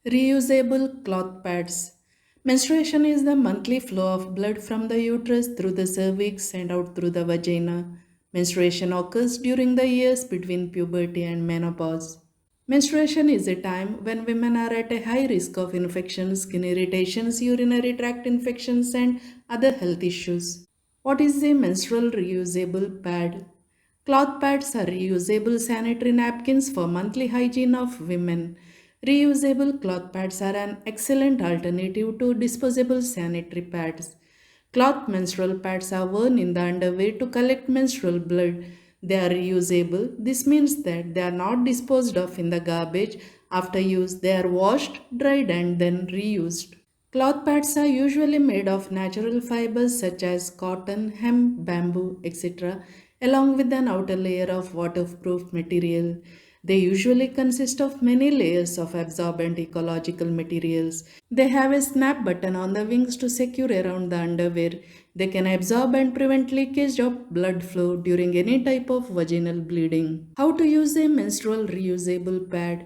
Reusable cloth pads. Menstruation is the monthly flow of blood from the uterus through the cervix and out through the vagina. Menstruation occurs during the years between puberty and menopause. Menstruation is a time when women are at a high risk of infections, skin irritations, urinary tract infections, and other health issues. What is a menstrual reusable pad? Cloth pads are reusable sanitary napkins for monthly hygiene of women. Reusable cloth pads are an excellent alternative to disposable sanitary pads. Cloth menstrual pads are worn in the underwear to collect menstrual blood. They are reusable. This means that they are not disposed of in the garbage. After use, they are washed, dried, and then reused. Cloth pads are usually made of natural fibers such as cotton, hemp, bamboo, etc., along with an outer layer of waterproof material. They usually consist of many layers of absorbent ecological materials. They have a snap button on the wings to secure around the underwear. They can absorb and prevent leakage of blood flow during any type of vaginal bleeding. How to use a menstrual reusable pad?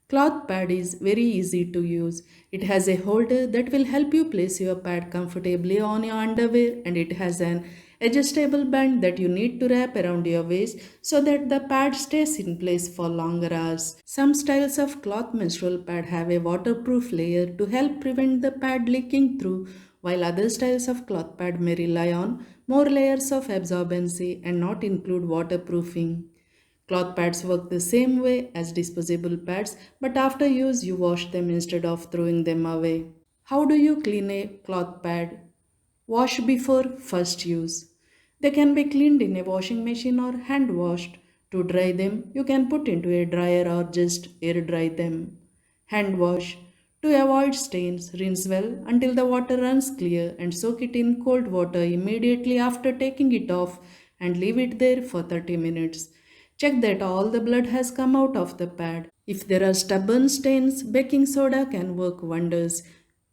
Cloth pad is very easy to use. It has a holder that will help you place your pad comfortably on your underwear, and it has an adjustable band that you need to wrap around your waist so that the pad stays in place for longer hours. Some styles of cloth menstrual pad have a waterproof layer to help prevent the pad leaking through, while other styles of cloth pad may rely on more layers of absorbency and not include waterproofing. Cloth pads work the same way as disposable pads, but after use, you wash them instead of throwing them away. How do you clean a cloth pad? Wash before first use. They can be cleaned in a washing machine or hand washed. To dry them, you can put into a dryer or just air dry them. Hand wash. To avoid stains, rinse well until the water runs clear and soak it in cold water immediately after taking it off and leave it there for 30 minutes. Check that all the blood has come out of the pad. If there are stubborn stains, baking soda can work wonders.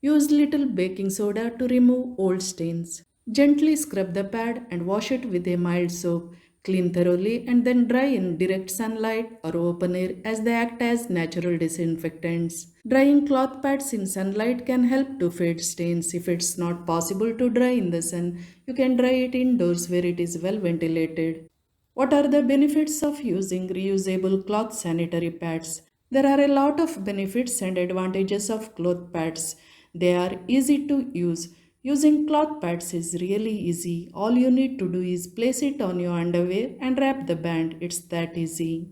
Use little baking soda to remove old stains. Gently scrub the pad and wash it with a mild soap. Clean thoroughly and then dry in direct sunlight or open air as they act as natural disinfectants. Drying cloth pads in sunlight can help to fade stains. If it's not possible to dry in the sun, you can dry it indoors where it is well ventilated. What are the benefits of using reusable cloth sanitary pads? There are a lot of benefits and advantages of cloth pads. They are easy to use. Using cloth pads is really easy. All you need to do is place it on your underwear and wrap the band. It's that easy.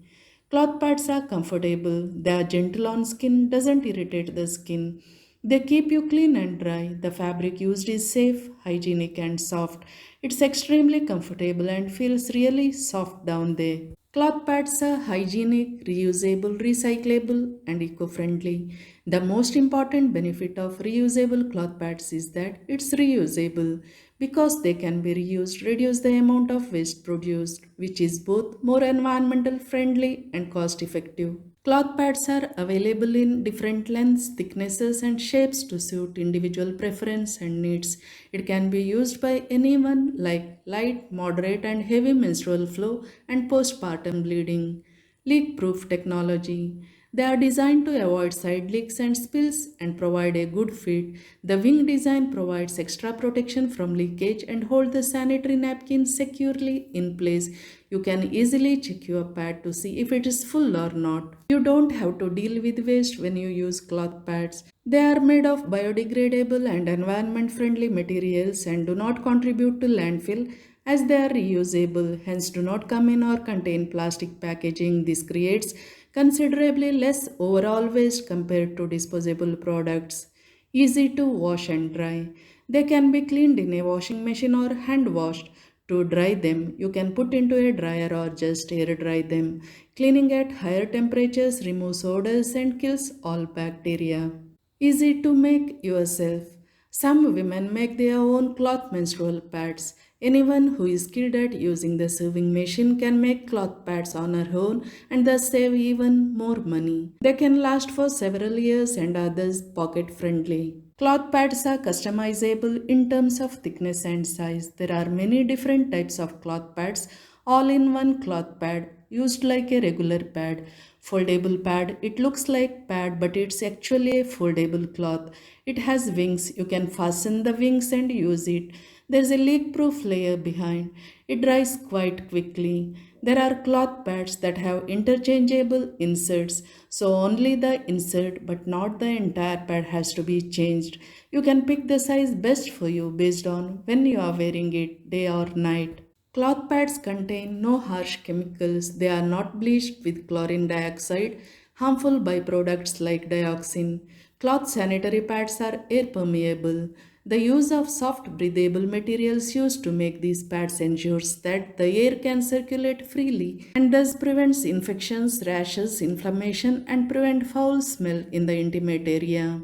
Cloth pads are comfortable. They are gentle on skin, doesn't irritate the skin. They keep you clean and dry. The fabric used is safe, hygienic, and soft. It's extremely comfortable and feels really soft down there. Cloth pads are hygienic, reusable, recyclable, and eco friendly. The most important benefit of reusable cloth pads is that it's reusable. Because they can be reused, reduce the amount of waste produced, which is both more environmental friendly and cost effective. Cloth pads are available in different lengths, thicknesses, and shapes to suit individual preference and needs. It can be used by anyone like light, moderate, and heavy menstrual flow and postpartum bleeding. Leak proof technology. They are designed to avoid side leaks and spills and provide a good fit. The wing design provides extra protection from leakage and hold the sanitary napkin securely in place. You can easily check your pad to see if it is full or not. You don't have to deal with waste when you use cloth pads. They are made of biodegradable and environment friendly materials and do not contribute to landfill as they are reusable, hence do not come in or contain plastic packaging. This creates considerably less overall waste compared to disposable products. Easy to wash and dry. They can be cleaned in a washing machine or hand washed. To dry them, you can put into a dryer or just air dry them. Cleaning at higher temperatures removes odors and kills all bacteria. Easy to make yourself. Some women make their own cloth menstrual pads. Anyone who is skilled at using the sewing machine can make cloth pads on her own and thus save even more money. They can last for several years and are thus pocket friendly. Cloth pads are customizable in terms of thickness and size. There are many different types of cloth pads, all in one cloth pad, used like a regular pad. Foldable pad. It looks like pad, but it's actually a foldable cloth. It has wings. You can fasten the wings and use it. There's a leak-proof layer behind. It dries quite quickly. There are cloth pads that have interchangeable inserts, so only the insert but not the entire pad has to be changed. You can pick the size best for you based on when you are wearing it, day or night. Cloth pads contain no harsh chemicals. They are not bleached with chlorine dioxide, harmful byproducts like dioxin. Cloth sanitary pads are air permeable. The use of soft breathable materials used to make these pads ensures that the air can circulate freely and thus prevents infections, rashes, inflammation and prevent foul smell in the intimate area.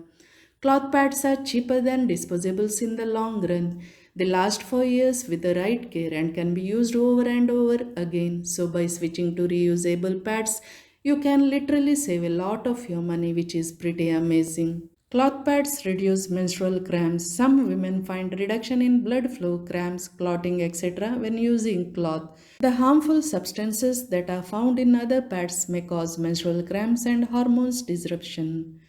Cloth pads are cheaper than disposables in the long run. They last for years with the right care and can be used over and over again. So, by switching to reusable pads, you can literally save a lot of your money, which is pretty amazing. Cloth pads reduce menstrual cramps. Some women find reduction in blood flow, cramps, clotting, etc. when using cloth. The harmful substances that are found in other pads may cause menstrual cramps and hormones disruption.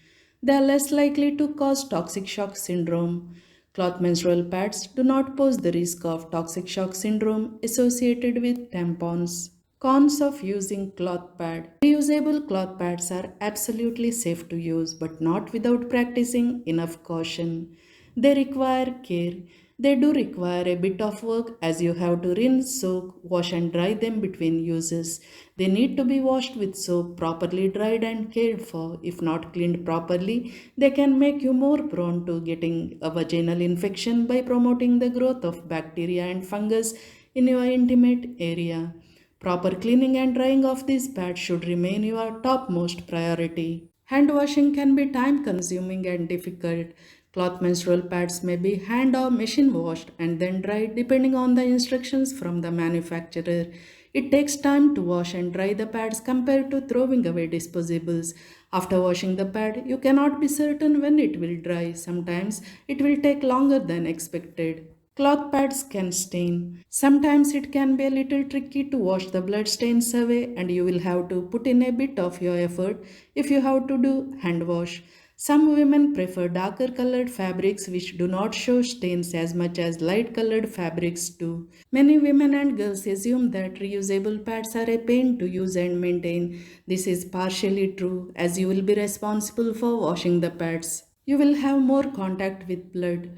They are less likely to cause toxic shock syndrome. Cloth menstrual pads do not pose the risk of toxic shock syndrome associated with tampons. Cons of using cloth pad. Reusable cloth pads are absolutely safe to use but not without practicing enough caution. They require care. They do require a bit of work as you have to rinse, soak, wash and dry them between uses. They need to be washed with soap, properly dried and cared for. If not cleaned properly, they can make you more prone to getting a vaginal infection by promoting the growth of bacteria and fungus in your intimate area. Proper cleaning and drying of these pads should remain your topmost priority. Hand washing can be time consuming and difficult. Cloth menstrual pads may be hand or machine washed and then dried depending on the instructions from the manufacturer. It takes time to wash and dry the pads compared to throwing away disposables. After washing the pad, you cannot be certain when it will dry. Sometimes it will take longer than expected. Cloth pads can stain. Sometimes it can be a little tricky to wash the blood stains away, and you will have to put in a bit of your effort if you have to do hand wash. Some women prefer darker colored fabrics which do not show stains as much as light colored fabrics do. Many women and girls assume that reusable pads are a pain to use and maintain. This is partially true as you will be responsible for washing the pads. You will have more contact with blood.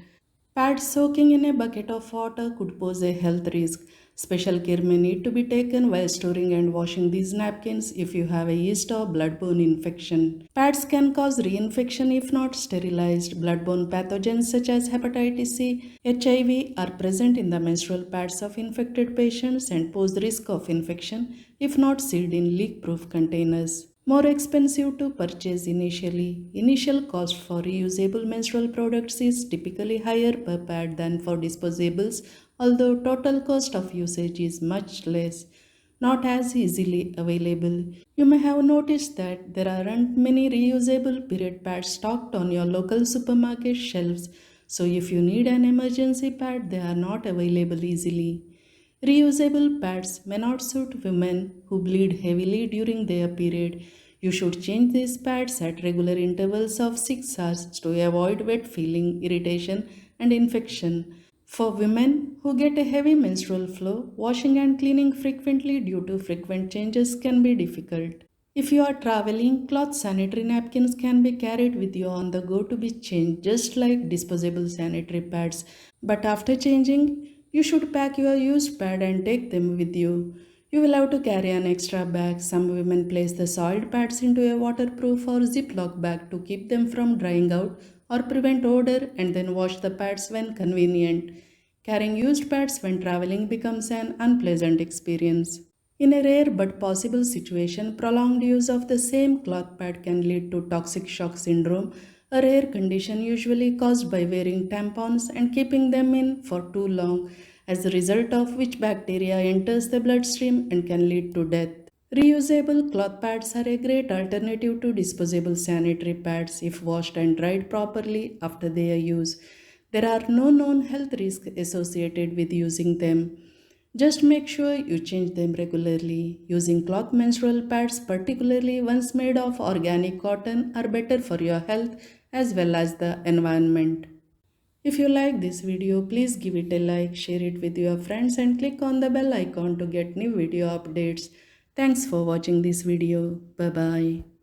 Pads soaking in a bucket of water could pose a health risk. Special care may need to be taken while storing and washing these napkins if you have a yeast or bloodborne infection. Pads can cause reinfection if not sterilized. Bloodborne pathogens such as hepatitis C, HIV are present in the menstrual pads of infected patients and pose the risk of infection if not sealed in leak-proof containers. More expensive to purchase initially. Initial cost for reusable menstrual products is typically higher per pad than for disposables, although total cost of usage is much less, not as easily available. You may have noticed that there aren't many reusable period pads stocked on your local supermarket shelves, so if you need an emergency pad, they are not available easily. Reusable pads may not suit women who bleed heavily during their period. You should change these pads at regular intervals of 6 hours to avoid wet feeling, irritation, and infection. For women who get a heavy menstrual flow, washing and cleaning frequently due to frequent changes can be difficult. If you are traveling, cloth sanitary napkins can be carried with you on the go to be changed just like disposable sanitary pads. But after changing, you should pack your used pad and take them with you. You will have to carry an extra bag. Some women place the soiled pads into a waterproof or Ziploc bag to keep them from drying out or prevent odor and then wash the pads when convenient. Carrying used pads when traveling becomes an unpleasant experience. In a rare but possible situation, prolonged use of the same cloth pad can lead to toxic shock syndrome, a rare condition usually caused by wearing tampons and keeping them in for too long, as a result of which bacteria enters the bloodstream and can lead to death. Reusable cloth pads are a great alternative to disposable sanitary pads if washed and dried properly after their use. There are no known health risks associated with using them. Just make sure you change them regularly. Using cloth menstrual pads, particularly ones made of organic cotton, are better for your health as well as the environment. If you like this video, please give it a like, share it with your friends and click on the bell icon to get new video updates. Thanks for watching this video. Bye bye.